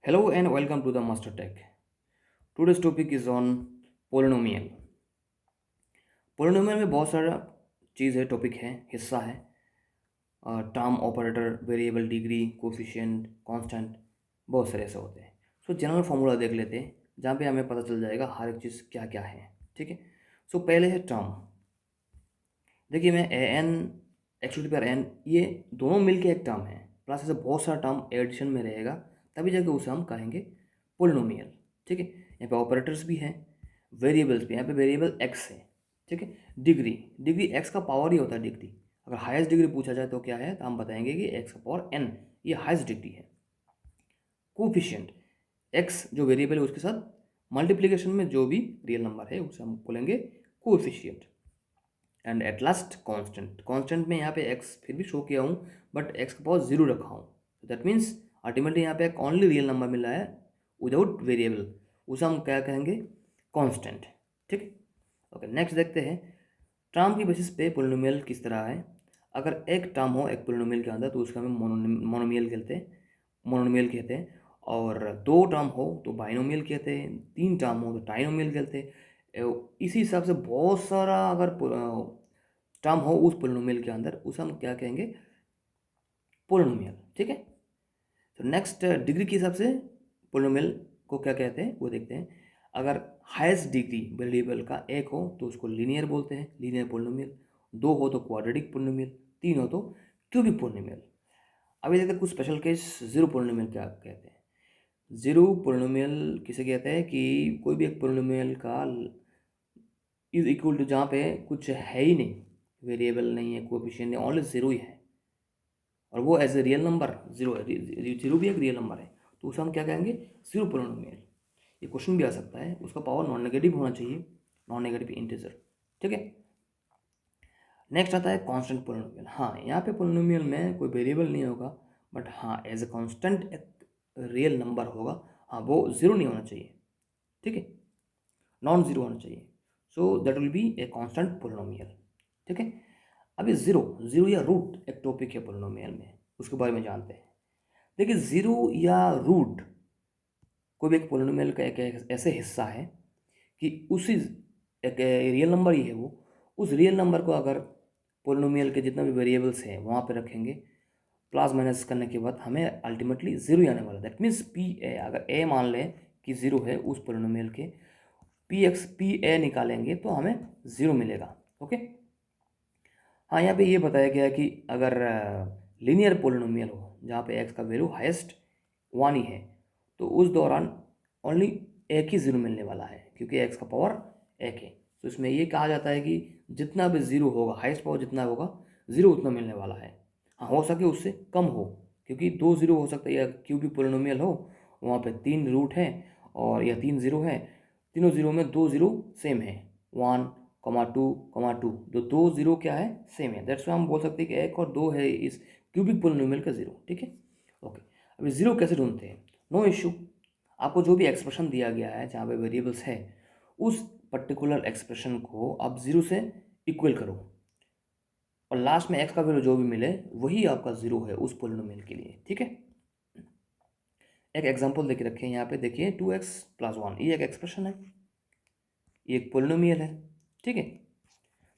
Hello and welcome to the Master Tech. Today's topic is on polynomial. Polynomial में बहुत सारा चीज़ है, topic है, हिस्सा है। Term, operator, variable, degree, coefficient, constant, बहुत सारे ऐसे होते हैं। सो जनरल फार्मूला देख लेते हैं जहाँ पे हमें पता चल जाएगा हर एक चीज़ क्या क्या है। ठीक है। सो पहले है टर्म। देखिए मैं ए एन x⁴n ये दोनों मिलके एक टर्म है, प्लस ऐसे बहुत सारा टर्म एडिशन में रहेगा, तभी जाके उसे हम कहेंगे पोलिनोमियल। ठीक है। यहाँ पे ऑपरेटर्स भी हैं, वेरिएबल्स भी, यहाँ पे वेरिएबल x है। ठीक है। डिग्री, डिग्री x का पावर ही होता है डिग्री। अगर हाईएस्ट डिग्री पूछा जाए तो क्या है, तो हम बताएंगे कि x का पावर n, ये हाईएस्ट डिग्री है। कोफिशिएंट, x जो वेरिएबल है उसके साथ मल्टीप्लिकेशन में जो भी रियल नंबर है उसे हम बोलेंगे coefficient. And at last constant, constant में यहाँ पे x फिर भी शो किया हूँ, बट x का पावर 0 रखा हूँ, तो दैट मीन्स अल्टीमेटली यहाँ पे एक ओनली रियल नंबर मिल रहा है विदाउट वेरिएबल, उसे हम क्या कहेंगे, कांस्टेंट। ठीक है। ओके, नेक्स्ट देखते हैं टर्म की बेसिस पे पोलिनोमियल किस तरह है। अगर एक टर्म हो एक पोलिनोमियल के अंदर तो उसका हम मोनोमियल कहते हैं। और दो टर्म हो तो बाइनोमियल कहते हैं, तीन टर्म हो तो ट्राइनोमियल कहते हैं। इसी हिसाब से बहुत सारा अगर टर्म हो उस पोलिनोमियल के अंदर उसे हम क्या कहेंगे, पोलिनोमियल। ठीक है। तो नेक्स्ट डिग्री के हिसाब से पोलिनोमियल को क्या कहते हैं वो देखते हैं। अगर हाईएस्ट डिग्री वेरिएबल का एक हो तो उसको लीनियर बोलते हैं, लीनियर पोलिनोमियल। दो हो तो क्वाड्रेटिक पोलिनोमियल, तीन हो तो क्यूबिक पोलिनोमियल। अभी देखते हैं कुछ स्पेशल केस जीरो पोलिनोमियल क्या कहते हैं। जीरो पोलिनोमियल किसे कहते हैं कि कोई भी एक पोलिनोमियल का इज इक्वल टू जहाँ पे कुछ है ही नहीं, वेरिएबल नहीं है, कोएफिशिएंट नहीं, ओनली जीरो ही है, और वो as a real number zero है, जीरो भी एक रियल नंबर है, तो उसे हम क्या कहेंगे, जीरो पोलिनोमियल। ये क्वेश्चन भी आ सकता है, उसका पावर नॉन नेगेटिव होना चाहिए, नॉन नेगेटिव इंटीजर। ठीक है। नेक्स्ट आता है कांस्टेंट पोलिनोमियल। हाँ, यहाँ पे पोलिनोमियल में कोई वेरिएबल नहीं होगा, बट हाँ एज ए कांस्टेंट एक रियल नंबर होगा। हाँ, वो जीरो नहीं होना चाहिए। ठीक है, नॉन जीरो होना चाहिए। So that will be a constant polynomial. ठीक है। अभी जीरो, जीरो या रूट एक टॉपिक है पोलिनोमियल में, उसके बारे में जानते हैं। देखिए जीरो या रूट कोई भी एक पोलिनोमियल का एक ऐसे हिस्सा है कि उसी एक रियल नंबर ही है वो, उस रियल नंबर को अगर पोलिनोमियल के जितना भी वेरिएबल्स हैं वहाँ पे रखेंगे, प्लस माइनस करने के बाद हमें अल्टीमेटली जीरो ही आने वाला। दैट मीन्स पी ए, अगर ए मान लें कि जीरो है उस पोलिनोमियल के, पी ए निकालेंगे तो हमें ज़ीरो मिलेगा। ओके। हाँ, यहाँ पे ये बताया गया है कि अगर लीनियर पोलिनोमियल हो जहाँ पे एक्स का वैल्यू हाईएस्ट वन ही है, तो उस दौरान ओनली एक ही ज़ीरो मिलने वाला है, क्योंकि एक्स का पावर एक है। तो इसमें ये कहा जाता है कि जितना भी ज़ीरो होगा, हाईएस्ट पावर जितना होगा, ज़ीरो उतना मिलने वाला है। हाँ, हो सके उससे कम हो, क्योंकि दो ज़ीरो हो सकता है, या क्यूबिक पोलिनोमियल हो वहाँ पे तीन रूट हैं और या तीन ज़ीरो है, तीनों ज़ीरो में दो ज़ीरो सेम है, 1,2,2, जो दो ज़ीरो क्या है, सेम है। दैट्स वाई हम बोल सकते हैं कि एक और दो है इस क्यूबिक पोलिनोमियल का ज़ीरो। ठीक है। ओके, अभी ज़ीरो कैसे ढूंढते हैं, नो इश्यू। आपको जो भी एक्सप्रेशन दिया गया है जहाँ पे वेरिएबल्स है, उस पर्टिकुलर एक्सप्रेशन को आप ज़ीरो से इक्वल करो, और लास्ट में एक्स का वैल्यू जो भी मिले वही आपका ज़ीरो है उस पोलिनोमियल के लिए। ठीक है। एक एग्जांपल देके रखे हैं यहाँ पे, देखिए 2x+1, ये एक एक्सप्रेशन है, ये एक पोलिनोमियल है। ठीक है।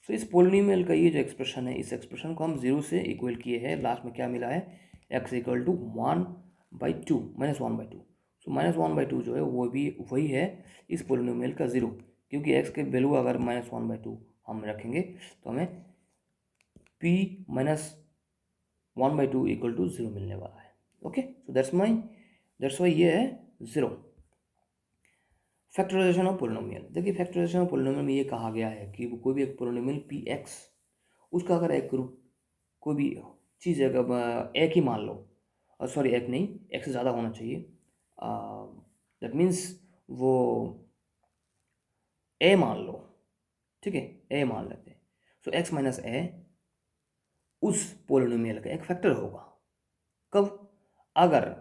सो इस पोलिनोमियल का ये जो एक्सप्रेशन है, इस एक्सप्रेशन को हम जीरो से इक्वल किए हैं, लास्ट में क्या मिला है, x इक्वल टू 1/2, -1/2। सो -1/2 जो है वो भी वही है इस पोलिनोमियल का ज़ीरो, क्योंकि x के वैल्यू अगर -1/2 हम रखेंगे तो हमें p -1/2 इक्वल टू ज़ीरो मिलने वाला है। ओके, सो दैट्स वाई ये है ज़ीरो। Factorization of polynomial. देखिए फैक्टराइजेशन ऑफ पोलिनोमियल में ये कहा गया है कि कोई भी एक पोलिनोमियल पी एक्स, उसका अगर एक ग्रुप कोई भी चीज़ अगर एक ही मान लो, सॉरी एक नहीं, एक से ज़्यादा होना चाहिए, दैट मीन्स वो ए मान लो। ठीक है, ए मान लेते हैं। सो एक्स माइनस ए उस पोलिनोमियल का एक फैक्टर होगा। कब, अगर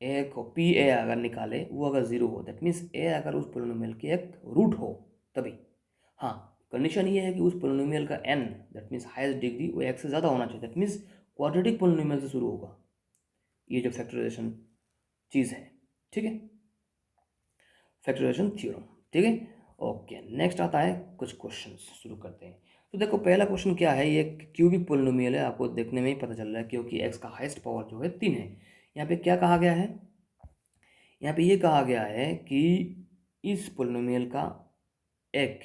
ए को पी ए अगर निकाले वो अगर ज़ीरो हो, दैट मीन्स ए अगर उस पोलिनोमियल की एक रूट हो तभी। हाँ, कंडीशन ये है कि उस पोलिनोमियल का n, that means highest degree वो एक से ज़्यादा होना चाहिए, दैट मीन्स क्वाड्रेटिक पोलिनोमियल से शुरू होगा ये जो फैक्टराइजेशन चीज़ है। ठीक है, फैक्टराइजेशन थ्योरम। ठीक है, ओके। नेक्स्ट आता है कुछ क्वेश्चंस, शुरू करते हैं। तो देखो पहला क्वेश्चन क्या है, ये क्यूबिक पोलिनोमियल है, आपको देखने में ही पता चल रहा है क्योंकि एक्स का हाईएस्ट पावर जो है 3 है। यहाँ पे क्या कहा गया है, यहाँ पे ये कहा गया है कि इस पोलिनोमियल का एक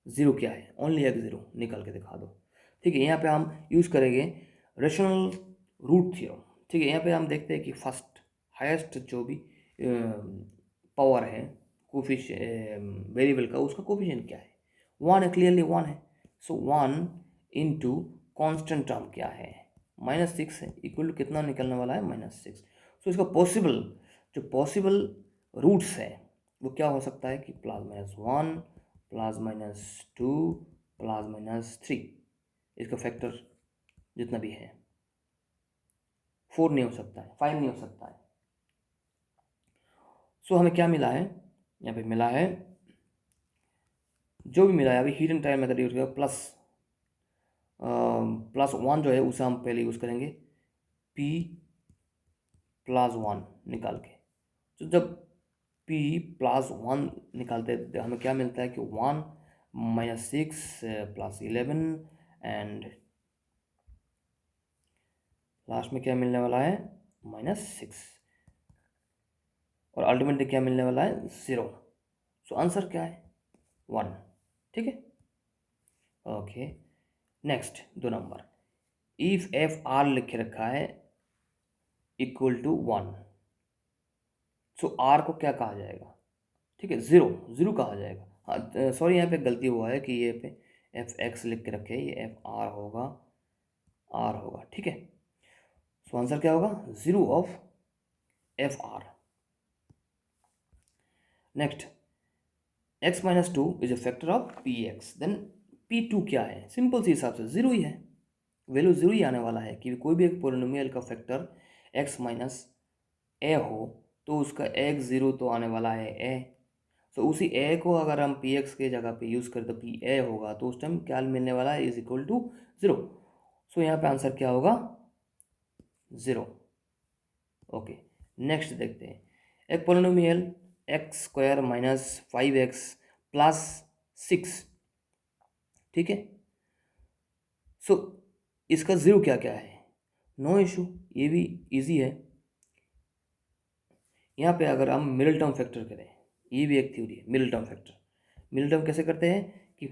ज़ीरो क्या है, ओनली एक ज़ीरो निकाल के दिखा दो। ठीक है, यहाँ पे हम यूज़ करेंगे रेशनल रूट थ्योरम। ठीक है, यहाँ पे हम देखते हैं कि फर्स्ट हाईएस्ट जो भी पावर है वेरिएबल का, उसका कोफिशिएंट क्या है, वन है, क्लियरली वन है। So one into constant term क्या है, -6 है, इक्वल टू कितना निकलने वाला है, -6। सो इसका पॉसिबल जो पॉसिबल रूट्स है वो क्या हो सकता है कि +-1 +-2 +-3, इसका फैक्टर जितना भी है 4 नहीं हो सकता है, 5 नहीं हो सकता है। सो हमें क्या मिला है, यहाँ पे मिला है जो भी मिला है, अभी हिडन टाइम मेथड यूज करेगा, +1 जो है उसे हम पहले यूज़ करेंगे p +1 निकाल के। तो जब p +1 निकालते हैं तो हमें क्या मिलता है कि 1 -6 +11 एंड लास्ट में क्या मिलने वाला है, -6, और अल्टीमेटली क्या मिलने वाला है, 0। सो आंसर क्या है, 1। ठीक है, okay. Next 2 number, if F R लिख के रखा है इक्वल टू 1, सो आर को क्या कहा जाएगा, ठीक है, ज़ीरो, ज़ीरो कहा जाएगा। हाँ सॉरी, यहाँ पे गलती हुआ है कि ये पे एफ एक्स लिख के रखे, ये एफ आर होगा, आर होगा। ठीक है, सो आंसर क्या होगा, 0 of f r. Next, x-2 is a factor of p x, then p2 क्या है, सिंपल सी हिसाब से 0 ही है, वैल्यू 0 ही आने वाला है कि कोई भी एक पोलिनोमियल का फैक्टर x माइनस ए हो तो उसका एक 0 तो आने वाला है a। तो उसी a को अगर हम पी एक्स के जगह पे यूज़ करें तो पी ए होगा, तो उस टाइम क्या मिलने वाला है, इज इक्वल टू 0। सो यहाँ पे आंसर क्या होगा, 0। ओके, नेक्स्ट देखते हैं, एक पोलिनोमियल x² - 5x + 6। ठीक है, सो इसका 0 क्या क्या है, नो इशू, ये भी इजी है। यहाँ पे अगर हम मिडिल टर्म फैक्टर करें, ये भी एक थ्योरी है, middle term factor. Middle term कैसे करते हैं कि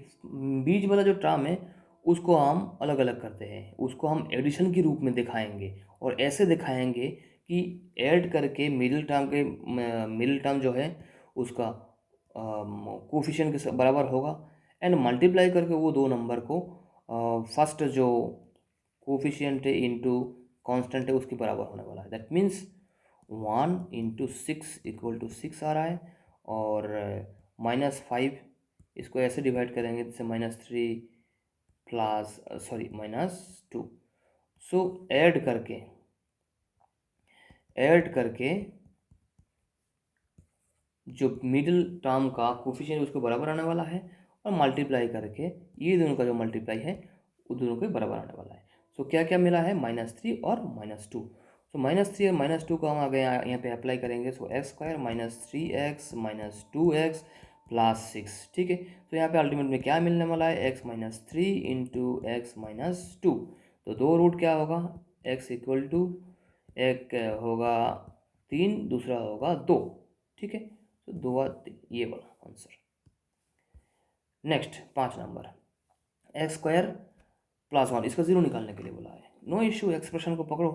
बीच वाला जो टर्म है उसको हम अलग अलग करते हैं, उसको हम एडिशन के रूप में दिखाएंगे, और ऐसे दिखाएंगे कि ऐड करके मिडिल टर्म जो है उसका कोफिशिएंट के बराबर होगा, एंड मल्टीप्लाई करके वो दो नंबर को फर्स्ट जो कोफिशिएंट है इंटू कांस्टेंट है उसके बराबर होने वाला है। That means 1 into 6 equal to 6 आ रहा है, और -5 इसको ऐसे डिवाइड करेंगे जैसे -3 प्लस सॉरी -2। सो ऐड करके जो मिडिल टर्म का कोफिशिएंट उसको बराबर आने वाला है, और मल्टीप्लाई करके ये दोनों का जो मल्टीप्लाई है वो दोनों के बराबर आने वाला है। सो क्या क्या मिला है, -3 और -2। सो -3 और -2 को हम आगे यहाँ पे अप्लाई करेंगे, सो x² -3x -2x +6। ठीक है, तो यहाँ पे अल्टीमेट में क्या मिलने वाला है, x -3 इंटू x -2। तो दो रूट क्या होगा, x इक्वल टू एक होगा 3, दूसरा होगा 2। ठीक है, तो 2 और 3, ये वाला आंसर। नेक्स्ट 5 नंबर, x² +1, इसका 0 निकालने के लिए बोला है, नो इश्यू, एक्सप्रेशन को पकड़ो।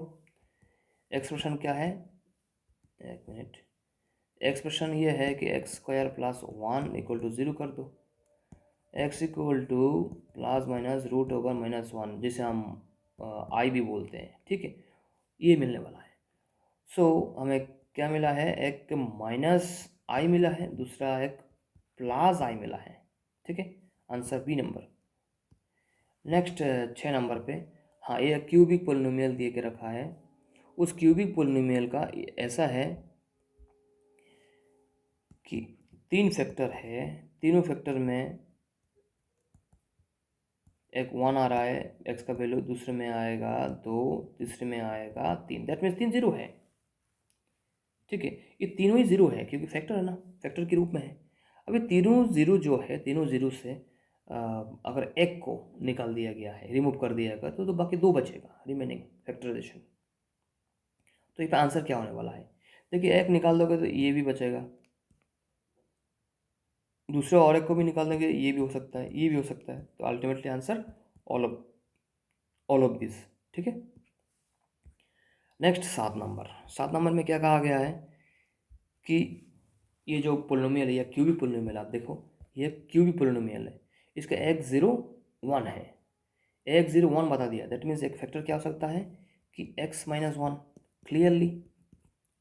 एक्सप्रेशन क्या है, एक मिनट, एक्सप्रेशन ये है कि x² +1 इक्वल टू 0 कर दो, x इक्वल टू ±√1 जिसे हम आई भी बोलते हैं। ठीक है, ये मिलने वाला है। सो हमें क्या मिला है, एक -i मिला है, दूसरा एक +i मिला है। ठीक है, answer b number. Next 6 number पे, हाँ ये क्यूबिक पोलिनोमियल दे के रखा है, उस क्यूबिक पोलिनोमियल का ऐसा है कि 3 फैक्टर है, तीनों फैक्टर में एक 1 आ रहा है, x का वैल्यू, दूसरे में आएगा 2, तीसरे में आएगा 3, दैट मीन्स 3 0 है। ठीक है, ये तीनों ही ज़ीरो है क्योंकि फैक्टर है ना, फैक्टर के रूप में है। अब ये तीनों ज़ीरो जो है, तीनों ज़ीरो से अगर एक को निकाल दिया गया है, रिमूव कर दिया गया तो बाकी दो बचेगा, रिमेनिंग फैक्टराइजेशन। तो ये आंसर क्या होने वाला है? देखिए, एक निकाल दोगे तो ये भी बचेगा, दूसरे और एक को भी निकाल देंगे, ये भी हो सकता है, ये भी हो सकता है। तो ultimately answer all of this. ठीक है। Next 7 number. 7 नंबर में क्या कहा गया है कि ये जो पोलिनोमियल है या क्यूबिक पोलिनोमियल, आप देखो ये क्यूबिक पोलिनोमियल है, इसका x0 1 है। x0 1 बता दिया, दैट मीन्स एक फैक्टर क्या हो सकता है कि x-1 क्लियरली।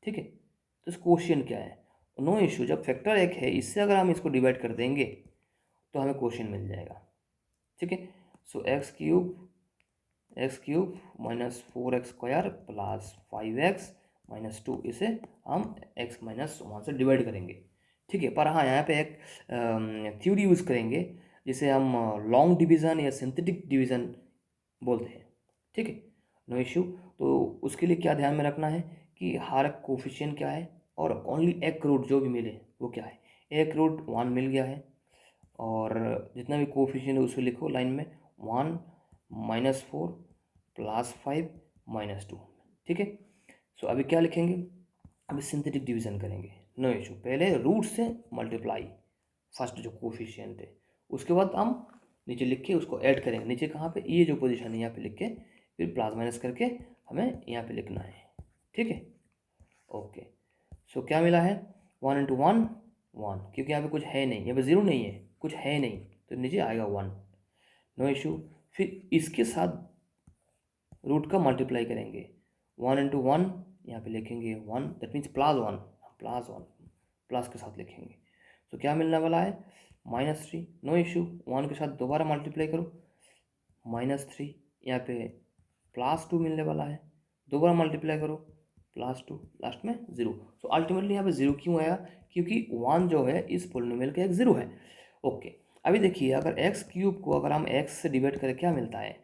ठीक है, तो इस क्वेश्चन क्या है, नो इश्यू, जब फैक्टर एक है इससे अगर हम इसको डिवाइड कर देंगे तो हमें क्वेश्चन मिल जाएगा। ठीक है, सो x³ -4x² प्लस 5x-2, इसे हम x-1 से डिवाइड करेंगे। ठीक है, पर हाँ यहाँ पे एक थ्योरी यूज़ करेंगे जिसे हम लॉन्ग डिवीज़न या सिंथेटिक डिवीज़न बोलते हैं। ठीक है, नो इश्यू। तो उसके लिए क्या ध्यान में रखना है कि हर कोफिशिएंट क्या है और ओनली एक रूट जो भी मिले वो क्या है, एक रूट 1 मिल गया है और जितना भी कोफिशिएंट है उसे लिखो लाइन में, 1 -4 +5 -2। ठीक है, सो अभी क्या लिखेंगे, अभी सिंथेटिक डिवीज़न करेंगे, नो इशू। पहले रूट से मल्टीप्लाई फर्स्ट जो कोफिशिएंट है, उसके बाद हम नीचे लिख के उसको ऐड करेंगे। नीचे कहाँ पे, ये जो पोजीशन है यहाँ पे लिख के फिर प्लस माइनस करके हमें यहाँ पे लिखना है। ठीक है, ओके। सो क्या मिला है, 1 × 1 क्योंकि यहाँ पे कुछ है नहीं, यहाँ पे ज़ीरो नहीं है, कुछ है नहीं, तो नीचे आएगा 1, नो इशू। फिर इसके साथ रूट का मल्टीप्लाई करेंगे, 1 × 1 यहाँ पे लिखेंगे 1, दैट मीन्स +1, +1 प्लस के साथ लिखेंगे। तो क्या मिलने वाला है, -3, नो इशू। 1 के साथ दोबारा मल्टीप्लाई करो, -3, यहाँ पे +2 मिलने वाला है, दोबारा मल्टीप्लाई करो, +2, लास्ट में 0। सो अल्टीमेटली यहाँ पे 0 क्यों आया, क्योंकि 1 जो है इस पोलिनोमियल का एक 0 है। ओके, अभी देखिए अगर x³ को अगर हम x से डिवाइड करें क्या मिलता है,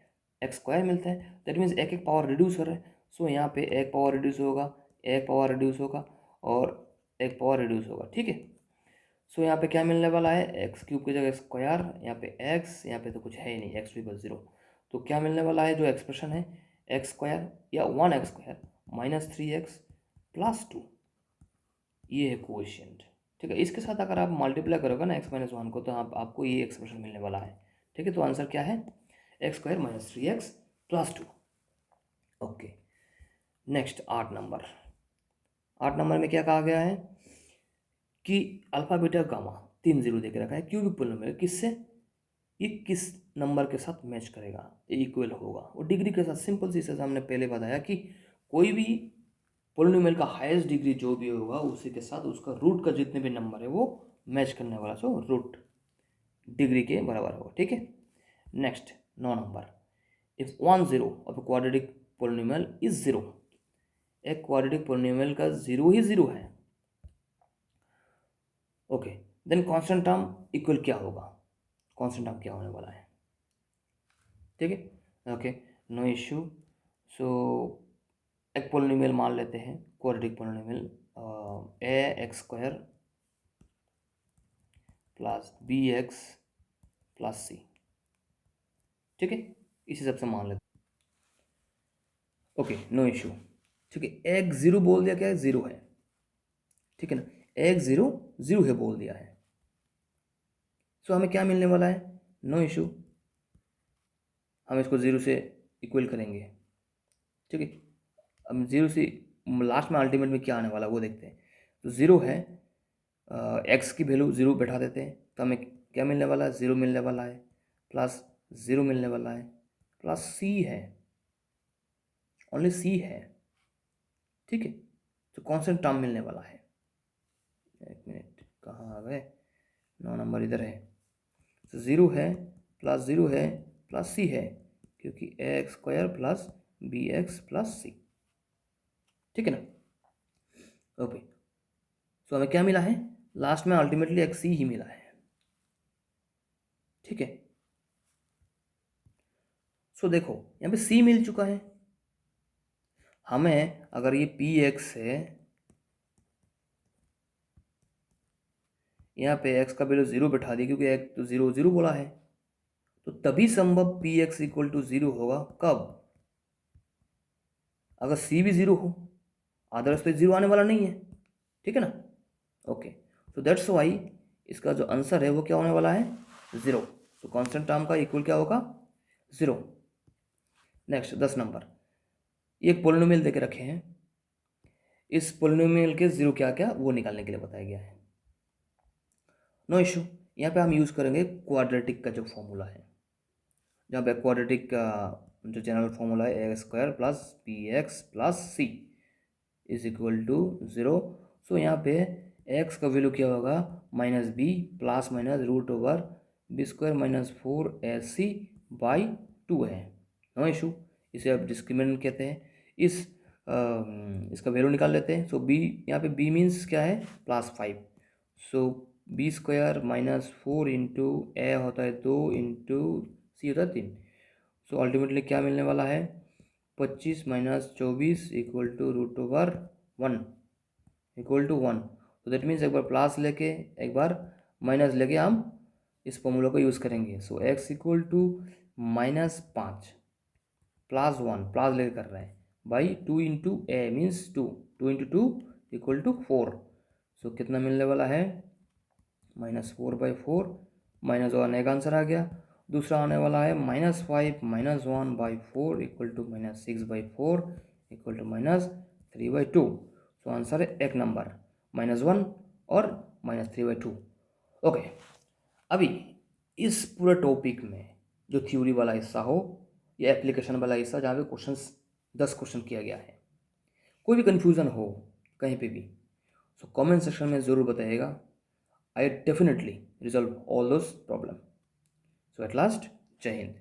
x² मिलता है, दैट मीन्स एक एक पावर रिड्यूस हो रहा है। सो यहाँ पे एक पावर रिड्यूस होगा, एक पावर रिड्यूस होगा और एक पावर रिड्यूस होगा। ठीक है, सो यहाँ पे क्या मिलने वाला है, x³ की जगह स्क्वायर, यहाँ पे x, यहाँ पे तो कुछ है ही नहीं, x² 0। तो क्या मिलने वाला है, जो एक्सप्रेशन है x² या 1x² -3x +2, ये है कोएफिशिएंट। ठीक है, इसके साथ अगर आप मल्टीप्लाई करोगे ना x-1 को तो आपको ये एक्सप्रेशन मिलने वाला है। ठीक है, तो आंसर क्या है, x² -3x +2। Okay, next 8 number. 8 number में क्या कहा गया है कि अल्फा बीटा गामा 3 0 दे के रखा है, क्यूबिक पोलिनोमियल किससे, ये किस नंबर के साथ मैच करेगा, इक्वल होगा, वो डिग्री के साथ। सिंपल सी चीज़ हमने पहले बताया कि कोई भी पोलिनोमियल का हाईएस्ट डिग्री जो भी होगा उसी के साथ उसका रूट का जितने भी नंबर है वो मैच करने वाला, सो रूट डिग्री के बराबर होगा। ठीक है, next 9 number. If 1 0 of a quadratic polynomial is 0, एक क्वाड्रेटिक पोलिनोमियल का 0 ही 0 है, okay, then constant term equal क्या होगा, कांस्टेंट टर्म क्या होने वाला है। ठीक है, ओके, नो इश्यू। सो एक पोलिनोमियल मान लेते हैं, quadratic polynomial ax² plus bx plus c। ठीक है, इस हिसाब से मान लेते हैं, ओके, नो इश्यू। ठीक है, x0 बोल दिया, क्या है, 0 है। ठीक है ना, x0 0 है बोल दिया है। सो हमें क्या मिलने वाला है, नो इशू, हम इसको 0 से इक्वल करेंगे। ठीक है, अब 0 से लास्ट में अल्टीमेट में क्या आने वाला वो देखते हैं। तो 0 है, एक्स की वैल्यू 0 बैठा देते हैं तो हमें क्या मिलने वाला है, 0 मिलने वाला है, प्लस 0 मिलने वाला है, प्लस c है, ओनली c है। ठीक है, तो कांस्टेंट टर्म मिलने वाला है। एक मिनट, कहाँ आ गए, 9 नंबर इधर है। तो 0 है, प्लस 0 है, प्लस c है, क्योंकि ax² plus bx plus c। ठीक है ना, ओके। सो हमें क्या मिला है, लास्ट में अल्टीमेटली एक c ही मिला है। ठीक है, सो देखो यहाँ पे c मिल चुका है, हमें अगर ये px है यहाँ पे x का वैल्यू 0 बैठा दी क्योंकि x तो 0 0 बोला है, तो तभी संभव पी एक्स इक्वल टू 0 होगा। कब? अगर c भी 0 हो, अदरवाइज तो 0 आने वाला नहीं है, ठीक है ना। ओके, तो दैट्स वाई इसका जो आंसर है वो क्या होने वाला है? 0। तो कांस्टेंट टर्म का इक्वल क्या होगा? 0। नेक्स्ट 10 नंबर, ये एक पोलिनोमियल देके रखे हैं, इस पोलिनोमियल के 0 क्या क्या वो निकालने के लिए बताया गया है। नो इशू, यहाँ पे हम यूज़ करेंगे क्वाड्रेटिक का जो फॉर्मूला है, जहाँ पे क्वाड्रेटिक का जो जनरल फॉर्मूला है a square plus b x plus c is equal to 0। So यहाँ पे x का वैल्यू क्या होगा? Minus b plus minus root over b square minus 4ac by 2 है। नो इशू, इसे आप डिस्क्रिमिनेंट कहते हैं। इसका वैल्यू निकाल लेते हैं। सो b, यहाँ पे b मीन्स क्या है? +5। सो बी स्क्वायर माइनस 4 इंटू ए होता है 2 इंटू सी होता है 3। सो अल्टीमेटली क्या मिलने वाला है? 25 minus 24 equal to root over 1 equal to 1। तो दैट मीन्स एक बार प्लस लेके एक बार माइनस लेके हम इस फॉर्मूला को यूज़ करेंगे। So x equal to -5 plus 1 plus लेके कर रहे हैं by 2 into a means 2, 2 into 2 equal to 4। So कितना मिलने वाला है? -4/4 -1 एक आंसर आ गया। दूसरा आने वाला है -5 -1/4 equal to -6/4 equal to -3/2। So answer है एक नंबर -1 और -3/2। ओके, अभी इस पूरे टॉपिक में जो थ्योरी वाला हिस्सा हो या एप्लीकेशन वाला हिस्सा जहाँ पे क्वेश्चंस 10 क्वेश्चन किया गया है, कोई भी कन्फ्यूज़न हो कहीं पे भी, सो कमेंट सेक्शन में ज़रूर बताइएगा। I definitely resolve all those problems. So at last, Jai Hind.